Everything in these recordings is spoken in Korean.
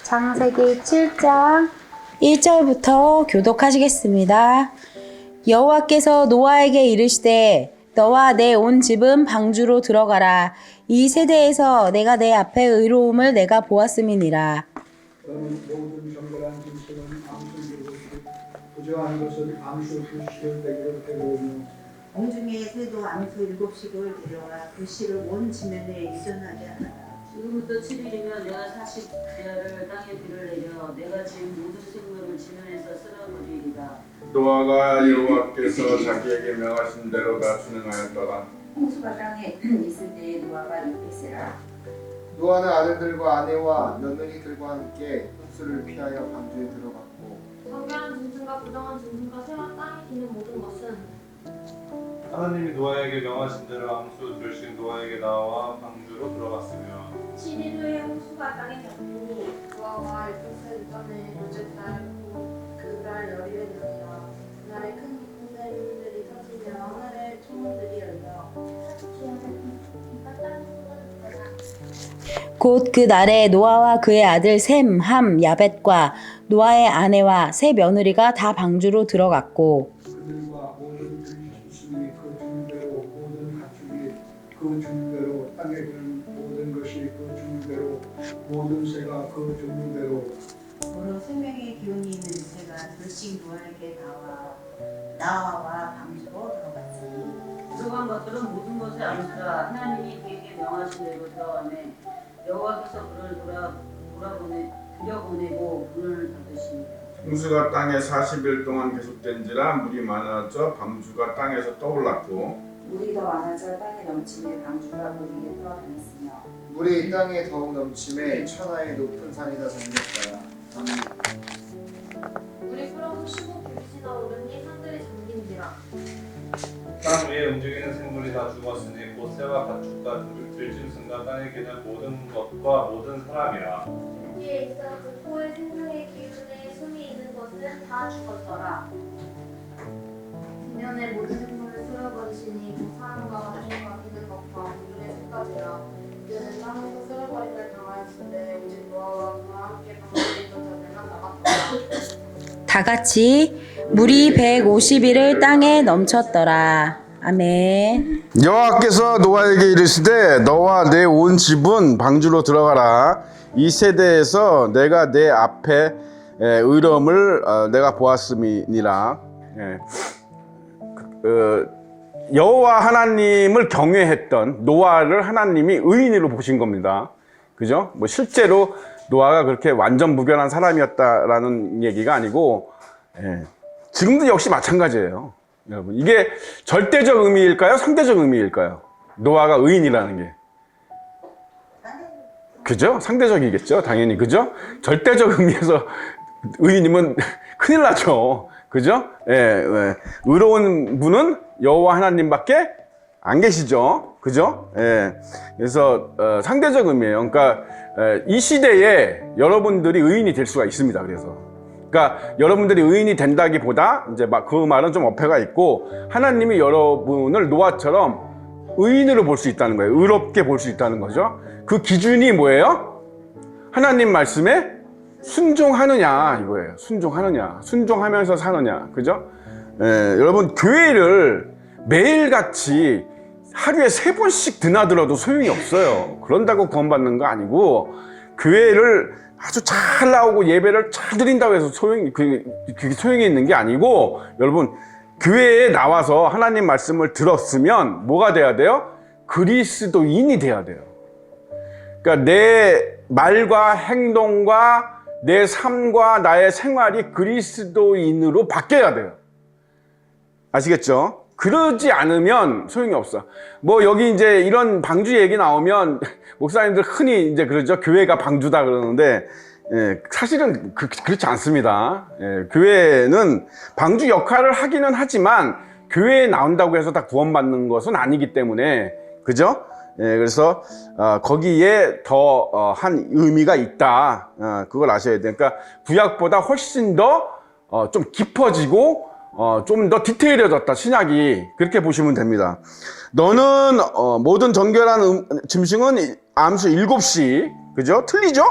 창세기 7장 1절부터 교독하시겠습니다. 여호와께서 노아에게 이르시되 너와 내 온 집은 방주로 들어가라. 이 세대에서 내가 내 앞에 의로움을 내가 보았음이니라. 너는 모든 정결한 짐승은 암수 부정한 것은 암수 2씩을 내기로 데려오며 공중의 새도 암수 7씩을 데려와 그 씨를 온 지면에 유전하게 하라. 지금부터 7일이면 내가 40야를 땅에 비를 내려 내가 지은 모든 생물을 지면에서 쓸어버리리라. 노아가 여호와께서 자기에게 명하신 대로 다 준행하였더라. 홍수가 땅에 있을 때에 노아가 이르시라. 노아는 아들들과 아내와 며느리들과 함께 홍수를 피하여 방주에 들어갔고 정결한 짐승과 부정한 짐승과 새와 땅에 기는 모든 것은 하나님이 노아에게 명하신 대로 암수 2씩 노아에게 나와 방주로 들어갔으며 7일 후에 홍수가 땅에 덮이니 노아와 이웃의 전에 둘째 달고 그달 열일에 되니라. 그날에 큰 기쁜 샘들이 터지며 하늘의 창문들이 열려 곧 그 날에 노아와 그의 아들 셈, 함, 야벳과 노아의 아내와 세 며느리가 다 방주로 들어갔고 그들과 모든 들짐승이 그 주민대로 모든 가축이 그 주민대로 땅에 기는 모든 것이 그 주민대로 모든 새가 그 주민대로 고로 생명의 기운이 있는 새가 둘씩 노아에게 나와 방주로 들어갔으니 들어간 것들은 모든 것의 암수라. 하나님이 그에게 명하신 대로 들어가매 여호와께서 그를 들여보내고 문을 닫으시니라. 홍수가 땅에 40일 동안 계속된지라 물이 많아져 방주가 땅에서 떠올랐고 물이 더 많아져 땅에 넘치며 방주가 물 위에 떠다녔으며 물이 땅에 더욱 넘침에 천하의 높은 산이 다 잠겼더라. 물이 풀어서 15규빗이나 오르니 산들이 잠긴지라. 땅 위에 움직이는 생물이 다 죽었으니 곧 새와 가축과 들짐승과 땅에 기는 모든 것과 모든 사람이라. 뒤에 있어 그 토의 생명의 기운에 숨이 있는 것은 다 죽었더라. 지면의 모든 생물을 쓸어버리시니 그 사람과 가축과 기는 것과 물의 새까지라. 이제는 땅에서 쓸어버림을 당하였는데 오직 노아와 그와 함께 방주에 있던 자들만 남았더라. 다 같이 물이 150일을 땅에 넘쳤더라. 아멘. 여호와께서 노아에게 이르시되 너와 내 온 집은 방주로 들어가라. 이 세대에서 내가 내 앞에 의로움을 내가 보았음이니라. 여호와 하나님을 경외했던 노아를 하나님이 의인으로 보신 겁니다. 그죠? 뭐 실제로 노아가 그렇게 완전 무변한 사람이었다라는 얘기가 아니고, 지금도 역시 마찬가지예요. 여러분, 이게 절대적 의미일까요? 상대적 의미일까요? 노아가 의인이라는 게. 그죠? 상대적이겠죠? 당연히. 그죠? 절대적 의미에서 의인이면 큰일 나죠. 그죠? 의로운 분은 여호와 하나님밖에 안 계시죠. 그죠? 그래서 상대적 의미예요. 그러니까 이 시대에 여러분들이 의인이 될 수가 있습니다. 그러니까 여러분들이 의인이 된다기보다 이제 막 그 말은 좀 어폐가 있고 하나님이 여러분을 노아처럼 의인으로 볼 수 있다는 거예요. 의롭게 볼 수 있다는 거죠. 그 기준이 뭐예요? 하나님 말씀에 순종하느냐 이거예요. 순종하느냐, 순종하면서 사느냐, 그죠? 여러분 교회를 매일같이 하루에 3번씩 드나들어도 소용이 없어요. 그런다고 구원받는 거 아니고 교회를 아주 잘 나오고 예배를 잘 드린다고 해서 그게 소용이 있는 게 아니고 여러분 교회에 나와서 하나님 말씀을 들었으면 뭐가 돼야 돼요? 그리스도인이 돼야 돼요. 그러니까 내 말과 행동과 내 삶과 나의 생활이 그리스도인으로 바뀌어야 돼요. 아시겠죠? 그러지 않으면 소용이 없어. 뭐 여기 이제 이런 방주 얘기 나오면 목사님들 흔히 이제 그러죠. 교회가 방주다 그러는데 사실은 그렇지 않습니다. 교회는 방주 역할을 하기는 하지만 교회에 나온다고 해서 다 구원받는 것은 아니기 때문에 그죠? 그래서 거기에 더 한 의미가 있다. 그걸 아셔야 돼요. 그러니까 구약보다 훨씬 더 좀 깊어지고 좀 더 디테일해졌다. 신약이 그렇게 보시면 됩니다. 너는 모든 정결한 짐승은 암수 7씩 그죠? 틀리죠?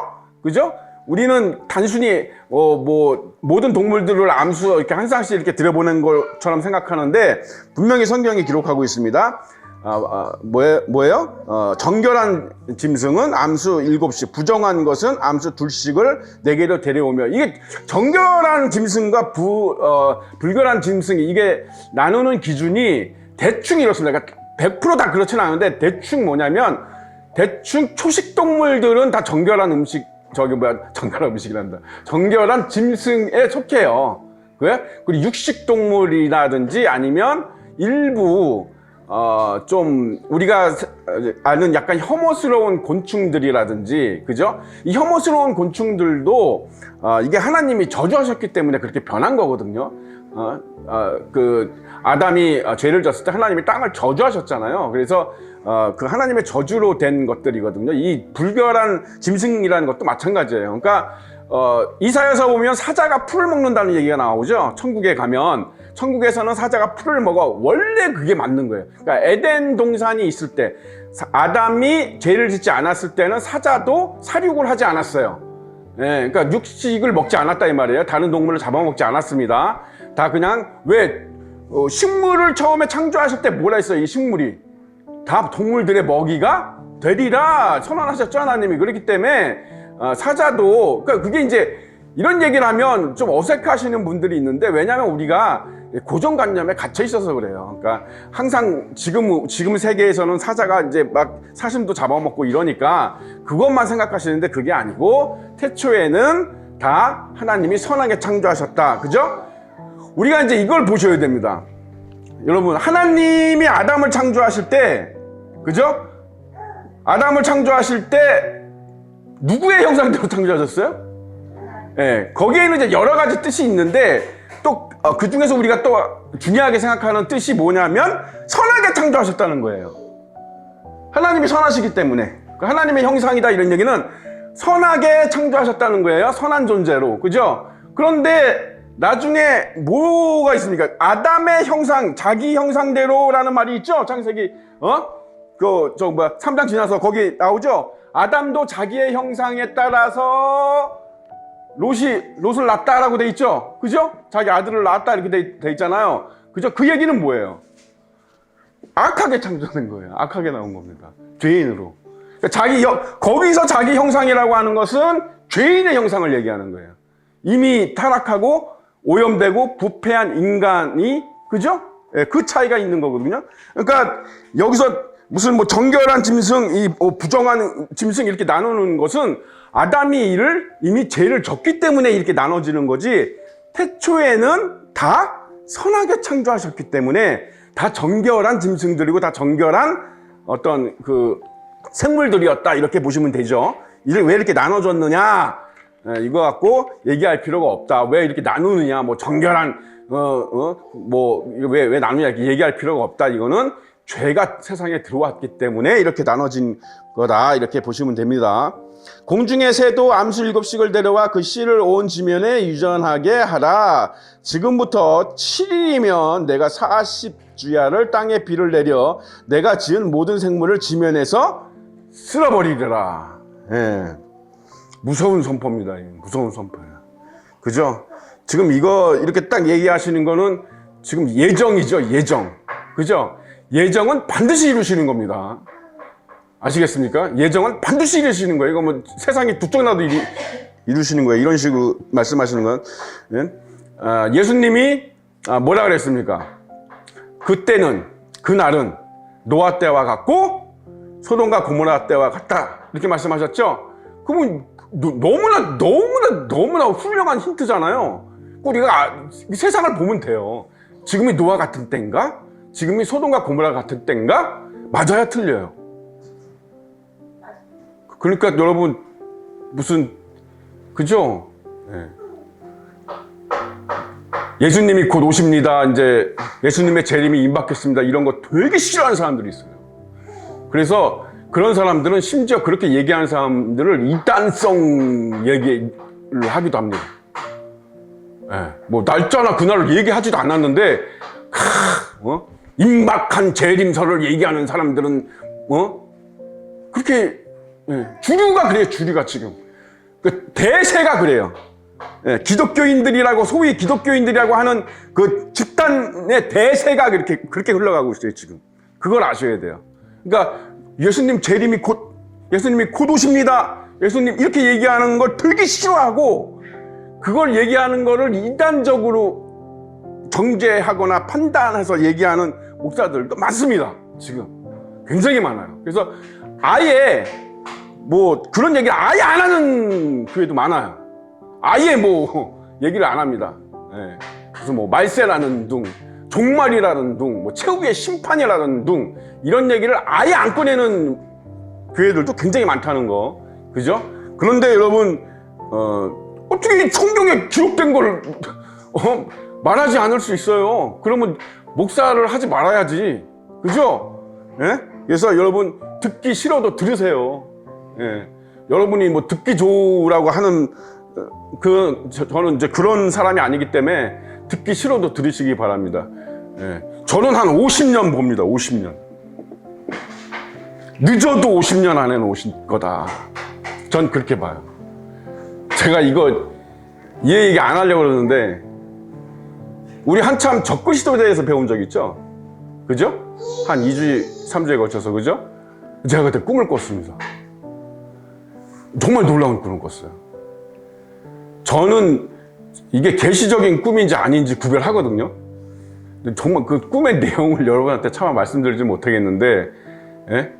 그죠? 우리는 단순히 뭐 모든 동물들을 암수 이렇게 한 쌍씩 이렇게 들여보낸 것처럼 생각하는데 분명히 성경이 기록하고 있습니다. 뭐예요? 정결한 짐승은 암수 7씩, 부정한 것은 암수 2씩을 4개로 데려오며, 이게 정결한 짐승과 불결한 짐승이 이게 나누는 기준이 대충 이렇습니다. 그러니까 100% 다 그렇지는 않은데 대충 뭐냐면, 대충 초식 동물들은 다 정결한 음식, 정결한 음식이란다. 정결한 짐승에 속해요. 그래? 그리고 육식 동물이라든지 아니면 일부 좀 우리가 아는 약간 혐오스러운 곤충들이라든지, 그죠? 이 혐오스러운 곤충들도 이게 하나님이 저주하셨기 때문에 그렇게 변한 거거든요. 그 아담이 죄를 졌을 때 하나님이 땅을 저주하셨잖아요. 그래서 그 하나님의 저주로 된 것들이거든요. 이 불결한 짐승이라는 것도 마찬가지예요. 그러니까 이사야서 보면 사자가 풀을 먹는다는 얘기가 나오죠. 천국에 가면 천국에서는 사자가 풀을 먹어. 원래 그게 맞는 거예요. 그러니까 에덴 동산이 있을 때 아담이 죄를 짓지 않았을 때는 사자도 사육을 하지 않았어요. 예, 그러니까 육식을 먹지 않았다 이 말이에요. 다른 동물을 잡아먹지 않았습니다. 다 그냥 식물을 처음에 창조하실 때 뭐라 했어요? 이 식물이 다 동물들의 먹이가 되리라 선언하셨죠, 하나님이. 그렇기 때문에 사자도, 그러니까 그게 이제 이런 얘기를 하면 좀 어색하시는 분들이 있는데, 왜냐하면 우리가 고정관념에 갇혀 있어서 그래요. 그러니까 항상 지금 세계에서는 사자가 이제 막 사슴도 잡아먹고 이러니까 그것만 생각하시는데 그게 아니고, 태초에는 다 하나님이 선하게 창조하셨다. 그죠? 우리가 이제 이걸 보셔야 됩니다. 여러분, 하나님이 아담을 창조하실 때, 그죠? 아담을 창조하실 때 누구의 형상대로 창조하셨어요? 예, 거기에는 이제 여러 가지 뜻이 있는데, 또 그 중에서 우리가 또 중요하게 생각하는 뜻이 뭐냐면 선하게 창조하셨다는 거예요. 하나님이 선하시기 때문에, 하나님의 형상이다 이런 얘기는 선하게 창조하셨다는 거예요. 선한 존재로, 그죠? 그런데 나중에 뭐가 있습니까? 아담의 형상, 자기 형상대로라는 말이 있죠? 창세기 3장 지나서 거기 나오죠? 아담도 자기의 형상에 따라서 롯을 낳았다라고 돼 있죠? 그죠? 자기 아들을 낳았다 이렇게 돼 있잖아요. 그죠? 그 얘기는 뭐예요? 악하게 창조된 거예요. 악하게 나온 겁니다. 죄인으로. 그러니까 거기서 자기 형상이라고 하는 것은 죄인의 형상을 얘기하는 거예요. 이미 타락하고 오염되고 부패한 인간이, 그죠? 예, 그 차이가 있는 거거든요. 그러니까 여기서 무슨 정결한 짐승, 부정한 짐승 이렇게 나누는 것은 아담이 이미 죄를 졌기 때문에 이렇게 나눠지는 거지, 태초에는 다 선하게 창조하셨기 때문에 다 정결한 짐승들이고 다 정결한 어떤 그 생물들이었다 이렇게 보시면 되죠. 왜 이렇게 나눠졌느냐, 이거 갖고 얘기할 필요가 없다. 왜 이렇게 나누느냐, 정결한 왜 나누냐 이렇게 얘기할 필요가 없다. 이거는 죄가 세상에 들어왔기 때문에 이렇게 나눠진 거다 이렇게 보시면 됩니다. 공중의 새도 암수 7씩을 데려와 그 씨를 온 지면에 유전하게 하라. 지금부터 7일이면 내가 40주야를 땅에 비를 내려 내가 지은 모든 생물을 지면에서 쓸어버리리라. 예. 무서운 선포입니다. 무서운 선포예요. 그죠? 지금 이거 이렇게 딱 얘기하시는 거는 지금 예정이죠. 예정. 그죠? 예정은 반드시 이루시는 겁니다. 아시겠습니까? 예정은 반드시 이루시는 거예요. 이거 세상이 두 쪽 나도 이루시는 거예요. 이런 식으로 말씀하시는 건. 예수님이 뭐라 그랬습니까? 그날은 노아 때와 같고 소돔과 고모라 때와 같다. 이렇게 말씀하셨죠? 그러면 너무나 훌륭한 힌트잖아요. 우리가 세상을 보면 돼요. 지금이 노아 같은 때인가? 지금이 소돔과 고모라 같은 때인가? 맞아야 틀려요. 그러니까 여러분 그죠? 네. 예수님이 곧 오십니다. 이제 예수님의 재림이 임박했습니다. 이런 거 되게 싫어하는 사람들이 있어요. 그래서 그런 사람들은 심지어 그렇게 얘기하는 사람들을 이단성 얘기를 하기도 합니다. 네. 날짜나 그날을 얘기하지도 않았는데 임박한 재림설을 얘기하는 사람들은 그렇게 주류가 그래요. 주류가 지금 그 대세가 그래요. 예, 기독교인들이라고 소위 기독교인들이라고 하는 그 집단의 대세가 그렇게 흘러가고 있어요 지금. 그걸 아셔야 돼요. 그러니까 예수님이 곧 오십니다. 예수님 이렇게 얘기하는 걸 되게 싫어하고 그걸 얘기하는 거를 이단적으로 정죄하거나 판단해서 얘기하는 목사들도 많습니다. 지금 굉장히 많아요. 그래서 아예 뭐 그런 얘기를 아예 안 하는 교회도 많아요. 아예 뭐 얘기를 안 합니다. 예. 그래서 뭐 말세라는 둥, 종말이라는 둥, 뭐 최후의 심판이라는 둥 이런 얘기를 아예 안 꺼내는 교회들도 굉장히 많다는 거, 그죠? 그런데 여러분 어떻게 성경에 기록된 걸 말하지 않을 수 있어요? 그러면 목사를 하지 말아야지, 그죠? 예? 그래서 여러분 듣기 싫어도 들으세요. 예. 여러분이 뭐 듣기 좋으라고 하는 저는 이제 그런 사람이 아니기 때문에 듣기 싫어도 들으시기 바랍니다. 예. 저는 한 50년 봅니다. 50년. 늦어도 50년 안에는 오실 거다. 전 그렇게 봐요. 제가 이거 이 얘기 안 하려고 그러는데 우리 한참 적그리스도에 배운 적 있죠? 그죠? 한 2주, 3주에 걸쳐서, 그죠? 제가 그때 꿈을 꿨습니다. 정말 놀라운 꿈을 꿨어요. 저는 이게 계시적인 꿈인지 아닌지 구별하거든요. 정말 그 꿈의 내용을 여러분한테 차마 말씀드리지 못하겠는데, 예?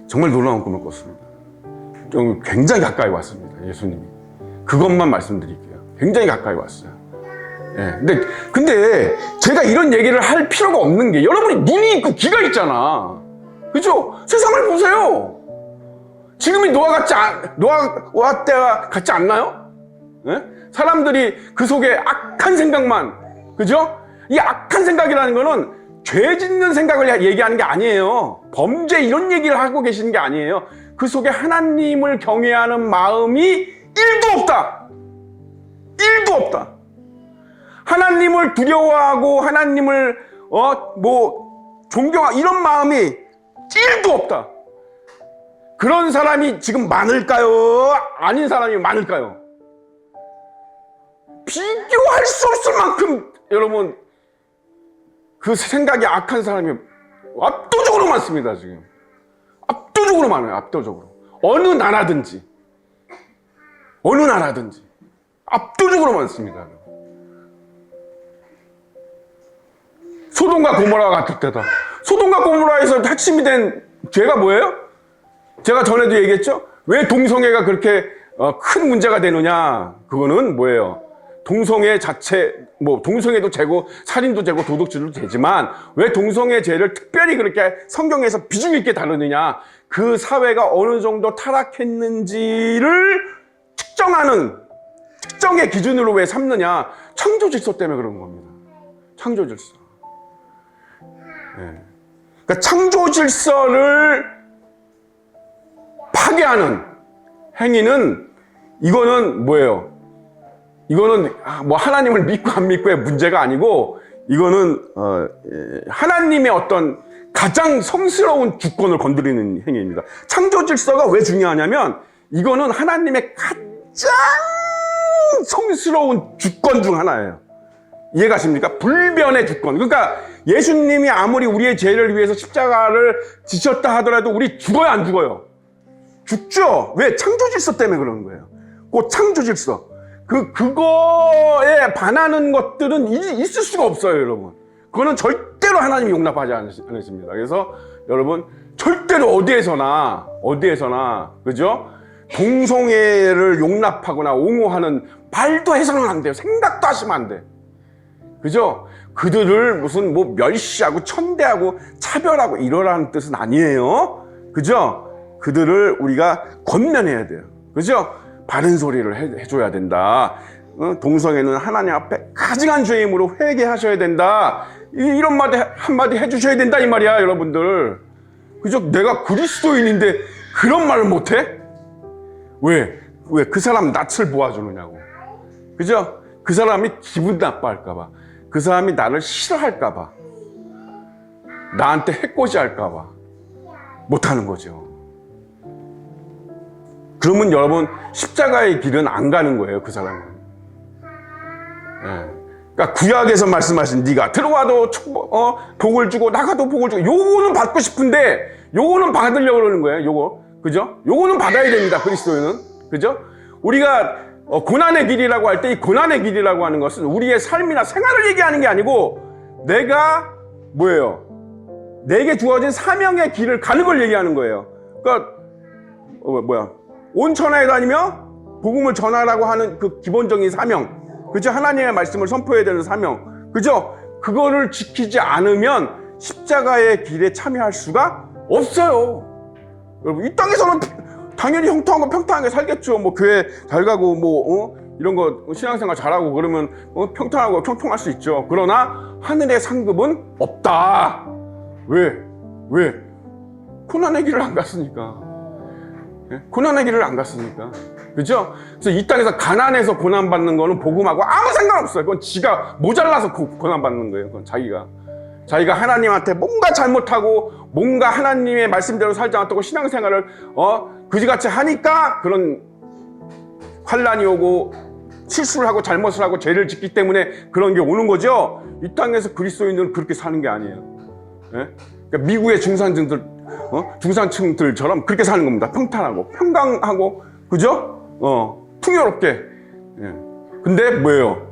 정말 놀라운 꿈을 꿨습니다. 좀 굉장히 가까이 왔습니다. 예수님이. 그것만 말씀드릴게요. 굉장히 가까이 왔어요. 예. 근데 제가 이런 얘기를 할 필요가 없는 게 여러분이 눈이 있고 귀가 있잖아. 그죠? 세상을 보세요. 지금이 노아 때와 같지 않나요? 예? 사람들이 그 속에 악한 생각만, 그죠? 이 악한 생각이라는 거는 죄 짓는 생각을 얘기하는 게 아니에요. 범죄 이런 얘기를 하고 계시는 게 아니에요. 그 속에 하나님을 경외하는 마음이 1도 없다. 1도 없다. 하나님을 두려워하고 하나님을 존경하고 이런 마음이 1도 없다. 그런 사람이 지금 많을까요? 아닌 사람이 많을까요? 비교할 수 없을 만큼 여러분 그 생각이 악한 사람이 압도적으로 많습니다. 지금 압도적으로 많아요. 압도적으로. 어느 나라든지 압도적으로 많습니다. 소돔과 고모라 같을 때다. 소돔과 고모라에서 핵심이 된 죄가 뭐예요? 제가 전에도 얘기했죠? 왜 동성애가 그렇게 큰 문제가 되느냐? 그거는 뭐예요? 동성애 자체, 동성애도 죄고, 살인도 죄고, 도둑질도 죄지만, 왜 동성애 죄를 특별히 그렇게 성경에서 비중 있게 다루느냐? 그 사회가 어느 정도 타락했는지를 특정의 기준으로 왜 삼느냐? 창조 질서 때문에 그런 겁니다. 창조 질서. 네. 그러니까 창조 질서를 파괴하는 행위는, 이거는 뭐예요? 이거는 뭐 하나님을 믿고 안 믿고의 문제가 아니고 이거는 하나님의 어떤 가장 성스러운 주권을 건드리는 행위입니다. 창조 질서가 왜 중요하냐면 이거는 하나님의 가장 성스러운 주권 중 하나예요. 이해가십니까? 불변의 주권. 그러니까 예수님이 아무리 우리의 죄를 위해서 십자가를 지셨다 하더라도 우리 죽어요, 안 죽어요? 죽죠? 왜? 창조 질서 때문에 그러는 거예요. 그 창조 질서. 그거에 반하는 것들은 있을 수가 없어요, 여러분. 그거는 절대로 하나님이 용납하지 않으십니다. 그래서 여러분, 절대로 어디에서나, 그죠? 동성애를 용납하거나 옹호하는 말도 해서는 안 돼요. 생각도 하시면 안 돼. 그죠? 그들을 무슨 멸시하고 천대하고 차별하고 이러라는 뜻은 아니에요. 그죠? 그들을 우리가 권면해야 돼요. 그죠? 바른 소리를 해줘야 된다. 동성애는 하나님 앞에 가증한 죄임으로 회개하셔야 된다. 이런 말 한마디 해주셔야 된다 이 말이야, 여러분들. 그죠? 내가 그리스도인인데 그런 말을 못해? 왜 그 사람 낯을 보아주느냐고. 그죠? 그 사람이 기분 나빠할까봐, 그 사람이 나를 싫어할까봐, 나한테 해코지 할까봐 못하는 거죠. 그러면 여러분 십자가의 길은 안 가는 거예요, 그 사람은. 예. 그러니까 구약에서 말씀하신 네가 들어와도 복을 주고 나가도 복을 주고 요거는 받고 싶은데 요거는 받으려고 그러는 거예요. 요거. 그죠? 요거는 받아야 됩니다. 그리스도인은. 그죠? 우리가 고난의 길이라고 할 때 이 고난의 길이라고 하는 것은 우리의 삶이나 생활을 얘기하는 게 아니고 내가 뭐예요? 내게 주어진 사명의 길을 가는 걸 얘기하는 거예요. 그러니까 온 천하에 다니며 복음을 전하라고 하는 그 기본적인 사명. 그죠? 하나님의 말씀을 선포해야 되는 사명. 그죠? 그거를 지키지 않으면 십자가의 길에 참여할 수가 없어요. 여러분, 이 땅에서는 당연히 형통하고 평탄하게 살겠죠. 뭐 교회 잘 가고 뭐 이런 거 신앙생활 잘하고 그러면 평탄하고 형통할 수 있죠. 그러나 하늘의 상급은 없다. 왜? 고난의 길을 안 갔으니까. 고난의 길을 안 갔으니까. 그죠? 그래서 이 땅에서 가난해서 고난받는 거는 복음하고 아무 상관없어요. 그건 지가 모자라서 고난받는 거예요. 그건 자기가 하나님한테 뭔가 잘못하고 뭔가 하나님의 말씀대로 살지 않았다고 신앙생활을 그지같이 하니까 그런 환난이 오고 실수를 하고 잘못을 하고 죄를 짓기 때문에 그런 게 오는 거죠. 이 땅에서 그리스도인들은 그렇게 사는 게 아니에요. 예? 그러니까 미국의 중산층들처럼 그렇게 사는 겁니다. 평탄하고 평강하고 그죠? 풍요롭게. 예. 근데 뭐예요?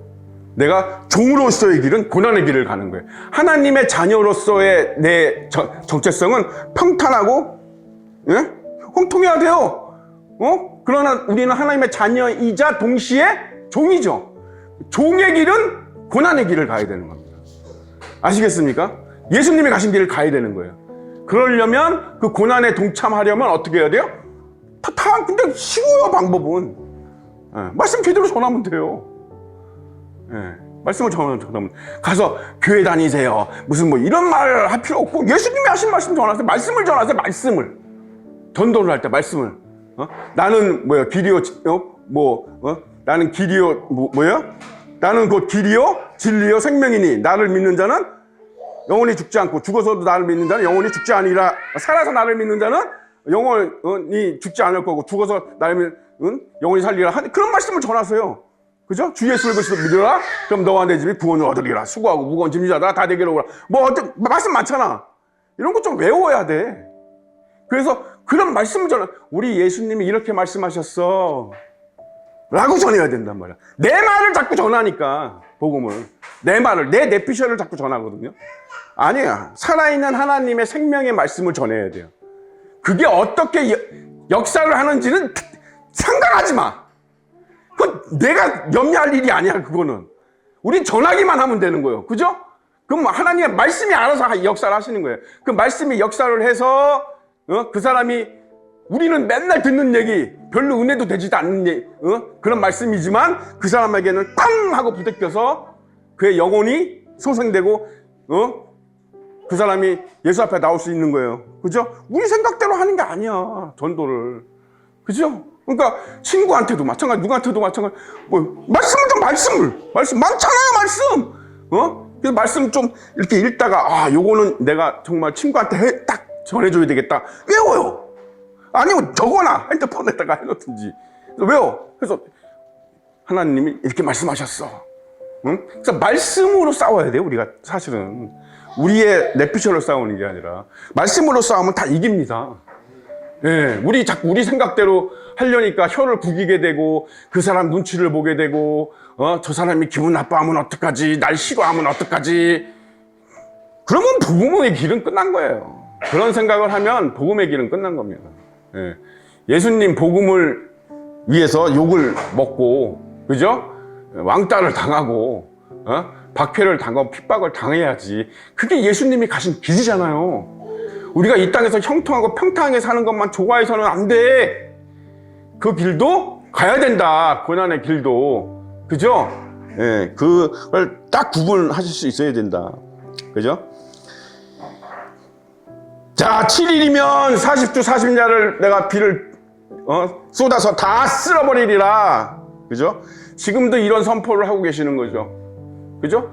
내가 종으로서의 길은 고난의 길을 가는 거예요. 하나님의 자녀로서의 내 정체성은 평탄하고, 예? 형통해야 돼요. 그러나 우리는 하나님의 자녀이자 동시에 종이죠. 종의 길은 고난의 길을 가야 되는 겁니다. 아시겠습니까? 예수님이 가신 길을 가야 되는 거예요. 그러려면 그 고난에 동참하려면 어떻게 해야 돼요? 근데 쉬워요, 방법은. 예, 말씀 제대로 전하면 돼요. 예, 말씀을 전하면 가서 교회 다니세요. 무슨 뭐 이런 말을 할 필요 없고 예수님이 하신 말씀 전하세요. 말씀을 전하세요. 말씀을. 전도를 할 때 말씀을. 나는 길이요, 나는 길이요, 나는 곧 길이요, 진리요, 생명이니 나를 믿는 자는 영원히 죽지 않고 죽어서도 나를 믿는 자는 영원히 죽지 아니라 살아서 나를 믿는 자는 영원히 죽지 않을 거고 죽어서 나를 영원히 살리라. 그런 말씀을 전하세요. 그죠? 주 예수를 그리스도 믿으라. 그럼 너와 내 집이 구원을 얻으리라. 수고하고 무거운 짐 지자다 다 내게로 오라. 말씀 많잖아. 이런 거 좀 외워야 돼. 그래서 그런 말씀을 전하. 우리 예수님이 이렇게 말씀하셨어. 라고 전해야 된단 말이야. 내 말을 자꾸 전하니까 복음을. 내 말을, 내 내피셜을 자꾸 전하거든요. 아니야. 살아있는 하나님의 생명의 말씀을 전해야 돼요. 그게 어떻게 역사를 하는지는 상관하지 마. 그건 내가 염려할 일이 아니야, 그거는. 우린 전하기만 하면 되는 거예요. 그죠? 그럼 하나님의 말씀이 알아서 역사를 하시는 거예요. 그 말씀이 역사를 해서, 그 사람이, 우리는 맨날 듣는 얘기, 별로 은혜도 되지도 않는 얘기, 그런 말씀이지만 그 사람에게는 꽝! 하고 부대껴서 그의 영혼이 소생되고, 그 사람이 예수 앞에 나올 수 있는 거예요. 그죠? 우리 생각대로 하는 게 아니야, 전도를. 그죠? 그러니까 친구한테도 마찬가지, 누구한테도 마찬가지. 말씀 많잖아요, 말씀. 그래서 말씀 좀 이렇게 읽다가 요거는 내가 정말 친구한테 딱 전해줘야 되겠다. 외워요. 아니면 적어놔, 핸드폰에다가 해놓든지. 왜요? 그래서 하나님이 이렇게 말씀하셨어. 그래서 말씀으로 싸워야 돼요, 우리가 사실은. 우리의 내피셜로 싸우는 게 아니라 말씀으로 싸우면 다 이깁니다. 예, 우리 생각대로 하려니까 혀를 구기게 되고 그 사람 눈치를 보게 되고 저 사람이 기분 나빠하면 어떡하지, 날 싫어하면 어떡하지. 그러면 복음의 길은 끝난 거예요. 그런 생각을 하면 복음의 길은 끝난 겁니다. 예, 예수님 복음을 위해서 욕을 먹고, 그죠? 왕따를 당하고 박해를 당하고 핍박을 당해야지. 그게 예수님이 가신 길이잖아요. 우리가 이 땅에서 형통하고 평탄하게 사는 것만 좋아해서는 안 돼. 그 길도 가야 된다. 고난의 길도. 그죠? 예, 그걸 딱 구분하실 수 있어야 된다. 그죠? 자, 7일이면 40주 40야를 내가 비를 쏟아서 다 쓸어버리리라. 그죠? 지금도 이런 선포를 하고 계시는 거죠. 그죠?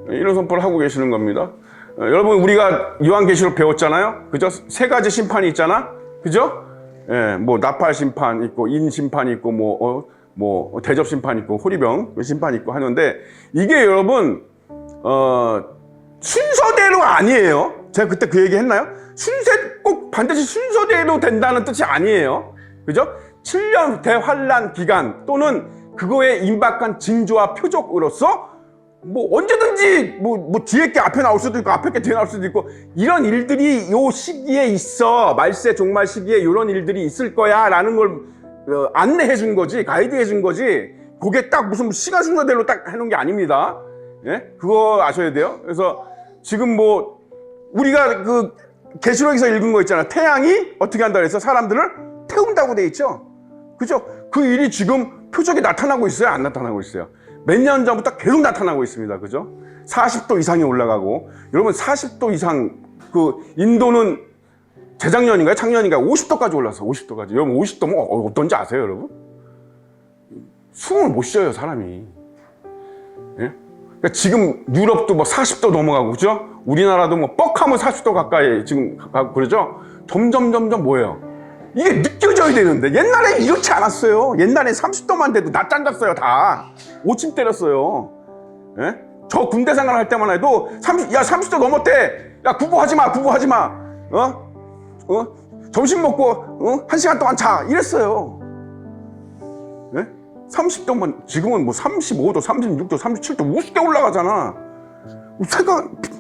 이런 선포를 하고 계시는 겁니다. 여러분, 우리가 요한계시록 배웠잖아요. 그죠? 3가지 심판이 있잖아. 그죠? 예, 뭐 나팔 심판 있고 인 심판 있고 뭐 대접 심판 있고 호리병 심판 있고 하는데 이게 여러분 순서대로 아니에요. 제가 그때 그 얘기 했나요? 꼭 반드시 순서대로 된다는 뜻이 아니에요. 그죠? 7년 대환란 기간 또는 그거에 임박한 징조와 표적으로서 뭐 언제든지 뭐 뒤에 게 앞에 나올 수도 있고 앞에 게 뒤에 나올 수도 있고 이런 일들이 요 시기에 있어. 말세 종말 시기에 이런 일들이 있을 거야 라는 걸 안내해 준 거지, 가이드해 준 거지. 그게 딱 무슨 시간 순서대로 딱 해놓은 게 아닙니다. 예? 그거 아셔야 돼요. 그래서 지금 뭐 우리가 그 계시록에서 읽은 거 있잖아. 태양이 어떻게 한다 그래서 사람들을 태운다고 돼 있죠. 그죠? 그 일이 지금 표적이 나타나고 있어요? 안 나타나고 있어요? 몇 년 전부터 계속 나타나고 있습니다. 그죠? 40도 이상이 올라가고 여러분 40도 이상 그 인도는 재작년인가요? 작년인가요? 50도까지 올랐어. 50도까지. 여러분 50도면 어떤지 아세요, 여러분? 숨을 못 쉬어요, 사람이. 예? 그러니까 지금 유럽도 뭐 40도 넘어가고 그죠? 우리나라도 뭐 뻑하면 40도 가까이 지금 가고 그러죠? 점점 뭐예요? 이게 느껴져야 되는데 옛날에 이렇지 않았어요. 옛날에 30도만 돼도 낮잠 잤어요. 다 오침 때렸어요. 예? 저 군대 생활할 때만 해도 30도 넘었대. 야 구보하지 마. 점심 먹고 1시간 동안 자 이랬어요. 예? 30도만 지금은 뭐 35도, 36도, 37도 우습게 올라가잖아.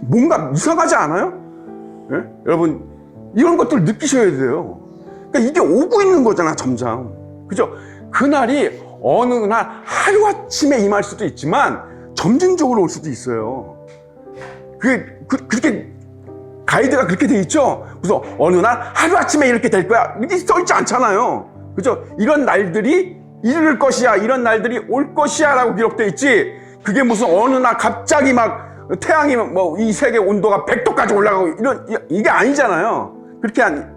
뭔가 이상하지 않아요? 예? 여러분 이런 것들 느끼셔야 돼요. 그러니까 이게 오고 있는 거잖아, 점점. 그죠? 그날이 어느 날 하루아침에 임할 수도 있지만 점진적으로 올 수도 있어요. 그렇게 가이드가 그렇게 돼 있죠? 그래서 어느 날 하루아침에 이렇게 될 거야. 이렇게 써 있지 않잖아요. 그죠? 이런 날들이 이를 것이야. 이런 날들이 올 것이야. 라고 기록돼 있지. 그게 무슨 어느 날 갑자기 막 태양이 뭐 이 세계 온도가 100도까지 올라가고 이게 아니잖아요.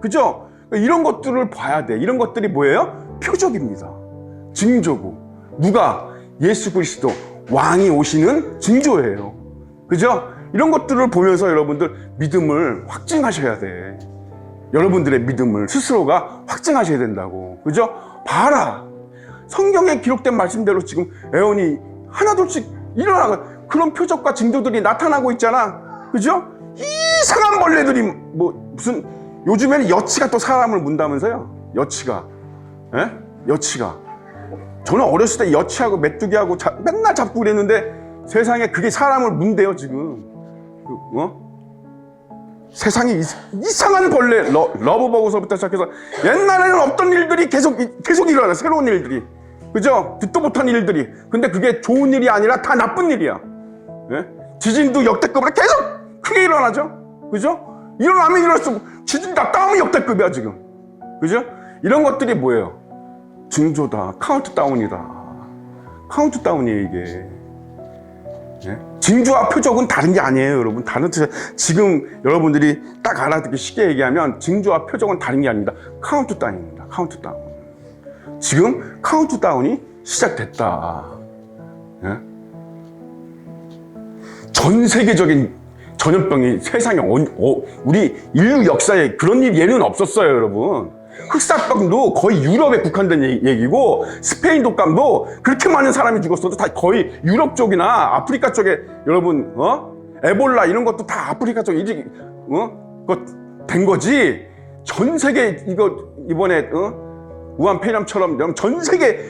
그죠? 이런 것들을 봐야 돼. 이런 것들이 뭐예요? 표적입니다. 징조고. 누가? 예수 그리스도 왕이 오시는 징조예요. 그죠? 이런 것들을 보면서 여러분들 믿음을 확증하셔야 돼. 여러분들의 믿음을 스스로가 확증하셔야 된다고. 그죠? 봐라. 성경에 기록된 말씀대로 지금 애원이 하나둘씩 일어나고 그런 표적과 징조들이 나타나고 있잖아. 그죠? 이상한 벌레들이 무슨 요즘에는 여치가 또 사람을 문다면서요? 여치가. 예? 여치가. 저는 어렸을 때 여치하고 메뚜기하고 맨날 잡고 그랬는데 세상에 그게 사람을 문대요, 지금. 세상에 이상한 벌레, 러브버그서부터 시작해서 옛날에는 없던 일들이 계속 일어나, 새로운 일들이. 그죠? 듣도 못한 일들이. 근데 그게 좋은 일이 아니라 다 나쁜 일이야. 예? 지진도 역대급으로 계속 크게 일어나죠? 그죠? 일어나면 일어날수록 지진 났다 하면 역대급이야, 지금. 그죠? 이런 것들이 뭐예요? 징조다. 카운트다운이다. 카운트다운이에요, 이게. 예? 징조와 표적은 다른 게 아니에요, 여러분. 다른 뜻. 지금 여러분들이 딱 알아듣기 쉽게 얘기하면 징조와 표적은 다른 게 아닙니다. 카운트다운입니다. 카운트다운. 지금 카운트다운이 시작됐다. 예? 전 세계적인 전염병이 세상에 우리 인류 역사에 그런 예는 없었어요, 여러분. 흑사병도 거의 유럽에 국한된 얘기고 스페인 독감도 그렇게 많은 사람이 죽었어도 다 거의 유럽 쪽이나 아프리카 쪽에 여러분 에볼라 이런 것도 다 아프리카 쪽에 이제 그거 된 거지. 전 세계 이번에 우한 폐렴처럼 전 세계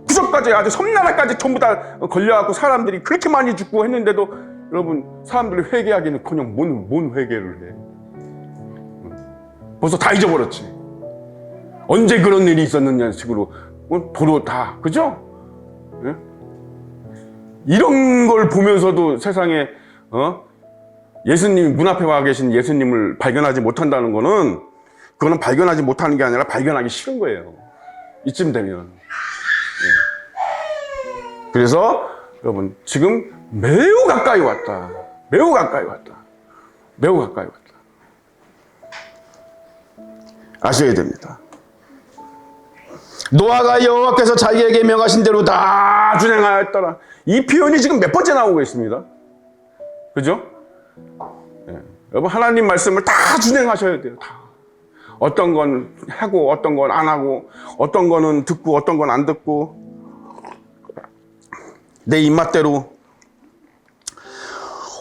구석까지 아주 섬나라까지 전부 다 걸려갖고 사람들이 그렇게 많이 죽고 했는데도 여러분 사람들이 회개하기는커녕 뭔 회개를 해. 벌써 다 잊어버렸지. 언제 그런 일이 있었느냐 식으로 도로 다 그죠? 예? 이런 걸 보면서도 세상에 예수님이 문 앞에 와 계신 예수님을 발견하지 못한다는 거는 그거는 발견하지 못하는 게 아니라 발견하기 싫은 거예요. 이쯤 되면. 예. 그래서 여러분 지금 매우 가까이 왔다. 매우 가까이 왔다. 매우 가까이 왔다. 아셔야 됩니다. 노아가 여호와께서 자기에게 명하신 대로 다 준행하였더라. 이 표현이 지금 몇 번째 나오고 있습니다. 그죠? 예. 여러분 하나님 말씀을 다 준행하셔야 돼요. 다. 어떤 건 하고 어떤 건 안 하고 어떤 거는 듣고 어떤 건 안 듣고 내 입맛대로.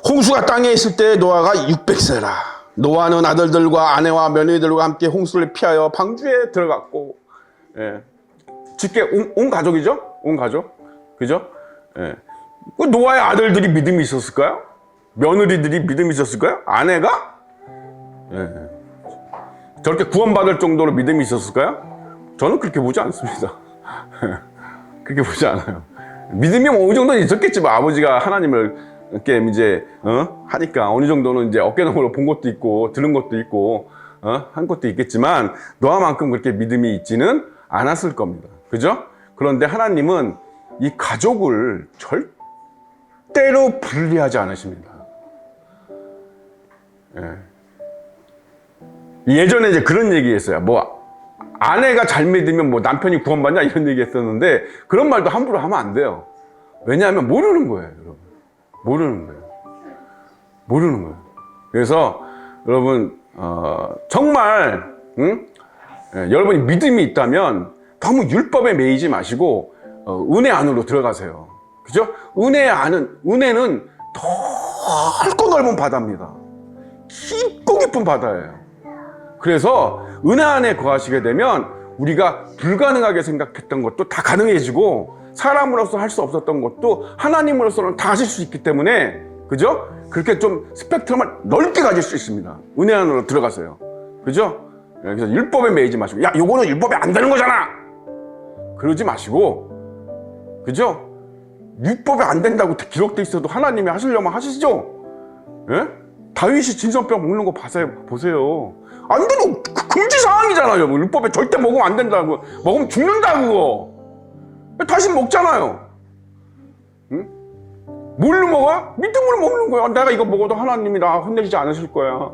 홍수가 땅에 있을 때 노아가 600세라. 노아는 아들들과 아내와 며느리들과 함께 홍수를 피하여 방주에 들어갔고, 예. 쉽게 온 가족이죠? 온 가족. 그죠? 예. 그 노아의 아들들이 믿음이 있었을까요? 며느리들이 믿음이 있었을까요? 아내가? 예. 저렇게 구원받을 정도로 믿음이 있었을까요? 저는 그렇게 보지 않습니다. 그렇게 보지 않아요. 믿음이 어느 정도는 있었겠지만, 아버지가 하나님을 이렇게 이제, 하니까 어느 정도는 이제 어깨너머로 본 것도 있고, 들은 것도 있고, 한 것도 있겠지만, 노아만큼 그렇게 믿음이 있지는 않았을 겁니다. 그죠? 그런데 하나님은 이 가족을 절대로 분리하지 않으십니다. 예. 예전에 이제 그런 얘기 했어요. 뭐, 아내가 잘 믿으면 뭐 남편이 구원받냐 이런 얘기 했었는데, 그런 말도 함부로 하면 안 돼요. 왜냐하면 모르는 거예요, 여러분. 모르는 거예요. 모르는 거예요. 그래서 여러분, 정말, 예, 여러분이 믿음이 있다면 너무 율법에 매이지 마시고, 은혜 안으로 들어가세요. 그죠? 은혜는 넓고 넓은 바다입니다. 깊고 깊은 바다예요. 그래서 은혜 안에 거하시게 되면 우리가 불가능하게 생각했던 것도 다 가능해지고, 사람으로서 할 수 없었던 것도 하나님으로서는 다 하실 수 있기 때문에, 그죠? 그렇게 좀 스펙트럼을 넓게 가질 수 있습니다. 은혜 안으로 들어가세요. 그죠? 그래서 율법에 매이지 마시고, 야, 요거는 율법에 안 되는 거잖아! 그러지 마시고, 그죠? 율법에 안 된다고 기록돼 있어도 하나님이 하시려면 하시죠? 예? 다윗이 진선병 먹는 거 보세요. 안 되는, 금지사항이잖아요. 율법에 절대 먹으면 안 된다고. 먹으면 죽는다, 그거. 다시 먹잖아요. 응? 뭘로 먹어요? 믿음으로 먹는 거야. 내가 이거 먹어도 하나님이 나 혼내지 않으실 거야.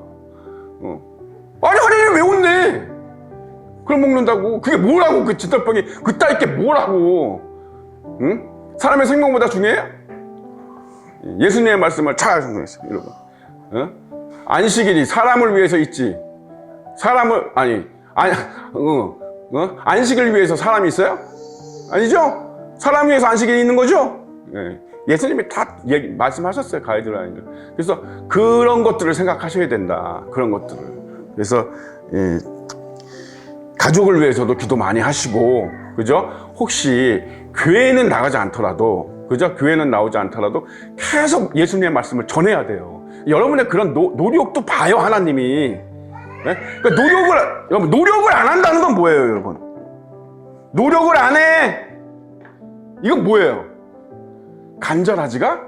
아니, 하나님이 왜 혼내? 그럼 먹는다고. 그게 뭐라고, 그 진설병이 그따위 게 뭐라고. 응? 사람의 생명보다 중요해요? 예수님의 말씀을 잘 성공했어요, 여러분. 응? 안식일이 사람을 위해서 있지. 안식을 위해서 사람이 있어요? 아니죠? 사람 위해서 안식일이 있는 거죠? 예. 예수님이 다 말씀하셨어요, 가이드라인을. 그래서 그런 것들을 생각하셔야 된다. 그런 것들을. 그래서, 예, 가족을 위해서도 기도 많이 하시고, 그죠? 혹시 교회는 나가지 않더라도, 그죠? 교회는 나오지 않더라도 계속 예수님의 말씀을 전해야 돼요. 여러분의 그런 노력도 봐요, 하나님이. 네? 그러니까 노력을 안 한다는 건 뭐예요, 여러분? 노력을 안 해! 이건 뭐예요? 간절하지가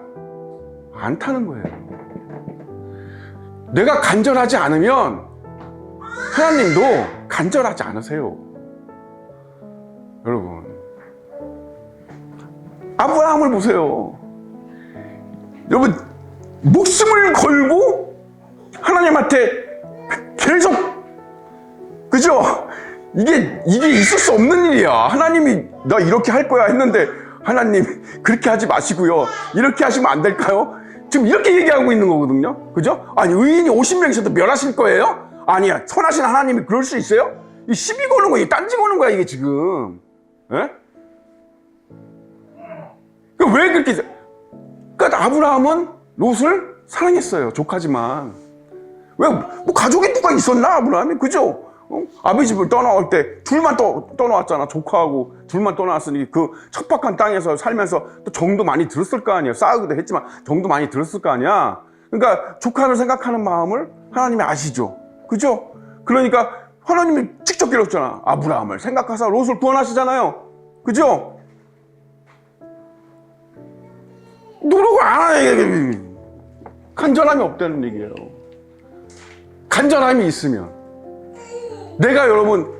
않다는 거예요. 내가 간절하지 않으면 하나님도 간절하지 않으세요. 여러분, 아브라함을 보세요. 여러분, 목숨을 걸고 하나님한테 계속, 그죠? 이게 있을 수 없는 일이야. 하나님이 나 이렇게 할 거야 했는데, 하나님 그렇게 하지 마시고요, 이렇게 하시면 안 될까요? 지금 이렇게 얘기하고 있는 거거든요. 그죠? 아니, 의인이 50명 있어도 멸하실 거예요? 아니야. 선하신 하나님이 그럴 수 있어요? 이 시비 거는 거야, 딴지 거는 거야, 이게 지금. 예? 왜 그렇게, 그러니까 아브라함은 롯을 사랑했어요. 조카지만. 왜, 뭐 가족이 누가 있었나, 아브라함이? 그죠? 아버지 집을 떠나올 때 둘만 떠나왔잖아. 조카하고 둘만 떠나왔으니 그 척박한 땅에서 살면서 또 정도 많이 들었을 거 아니에요. 싸우기도 했지만 정도 많이 들었을 거 아니야. 그러니까 조카를 생각하는 마음을 하나님이 아시죠. 그죠? 그러니까 하나님이 직접 기록했잖아. 아브라함을 생각하사 롯을 구원하시잖아요. 그죠? 노력을 안 해. 간절함이 없다는 얘기예요. 간절함이 있으면, 내가 여러분,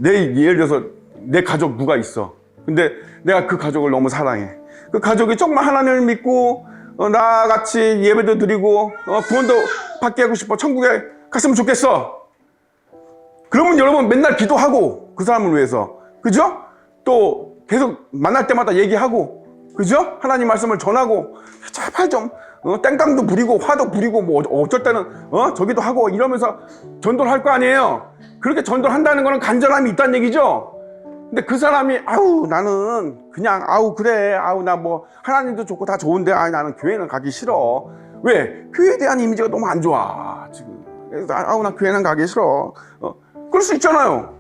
예를 들어서 내 가족 누가 있어. 근데 내가 그 가족을 너무 사랑해. 그 가족이 정말 하나님을 믿고 나같이 예배도 드리고 구원도 받게 하고 싶어. 천국에 갔으면 좋겠어. 그러면 여러분 맨날 기도하고, 그 사람을 위해서, 그죠? 또 계속 만날 때마다 얘기하고, 그죠? 하나님 말씀을 전하고, 제발 좀 땡깡도 부리고 화도 부리고 뭐 어쩔 때는 저기도 하고 이러면서 전도를 할 거 아니에요. 그렇게 전도를 한다는 거는 간절함이 있다는 얘기죠. 근데 그 사람이 아우 나는 그냥 아우 그래 아우 나 뭐 하나님도 좋고 다 좋은데 아 나는 교회는 가기 싫어. 왜? 교회에 대한 이미지가 너무 안 좋아 지금. 그래서 아우 나 교회는 가기 싫어. 그럴 수 있잖아요.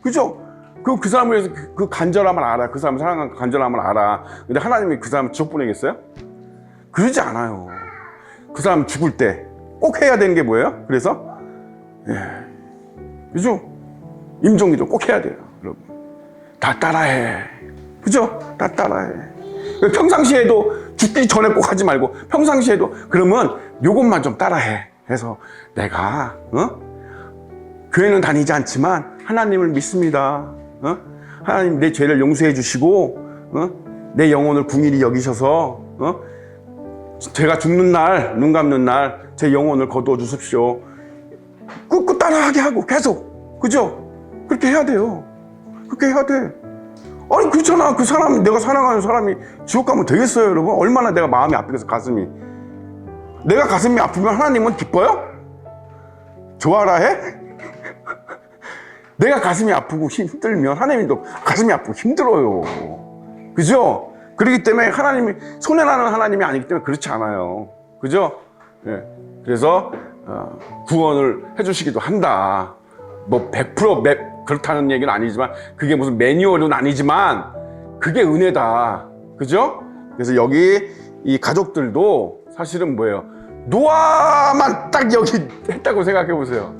그죠? 그 사람을 위해서 그 간절함을 알아. 그 사람을 사랑하는 간절함을 알아. 근데 하나님이 그 사람을 지옥 보내겠어요? 그러지 않아요. 그 사람 죽을 때 꼭 해야 되는 게 뭐예요? 그래서 그죠? 임종기도 꼭 해야 돼요, 여러분. 다 따라해. 그죠? 다 따라해. 평상시에도 죽기 전에 꼭 하지 말고 평상시에도 그러면 요것만 좀 따라해. 해서 내가 교회는 다니지 않지만 하나님을 믿습니다. 하나님 내 죄를 용서해 주시고 내 영혼을 궁일이 여기셔서 제가 죽는 날, 눈 감는 날 제 영혼을 거두어 주십시오. 그 따라하게 하고 계속. 그죠? 그렇게 해야 돼요. 그렇게 해야 돼. 아니 그렇잖아. 그 사람 내가 사랑하는 사람이 지옥 가면 되겠어요, 여러분? 얼마나 내가 마음이 아프겠어, 가슴이. 내가 가슴이 아프면 하나님은 기뻐요? 좋아라 해? 내가 가슴이 아프고 힘들면 하나님도 가슴이 아프고 힘들어요. 그죠? 그렇기 때문에 하나님이 손해나는 하나님이 아니기 때문에 그렇지 않아요. 그죠? 예. 그래서 구원을 해주시기도 한다. 뭐 100% 그렇다는 얘기는 아니지만 그게 무슨 매뉴얼은 아니지만 그게 은혜다. 그죠? 그래서 여기 이 가족들도 사실은 뭐예요? 노아만 딱 여기 했다고 생각해 보세요.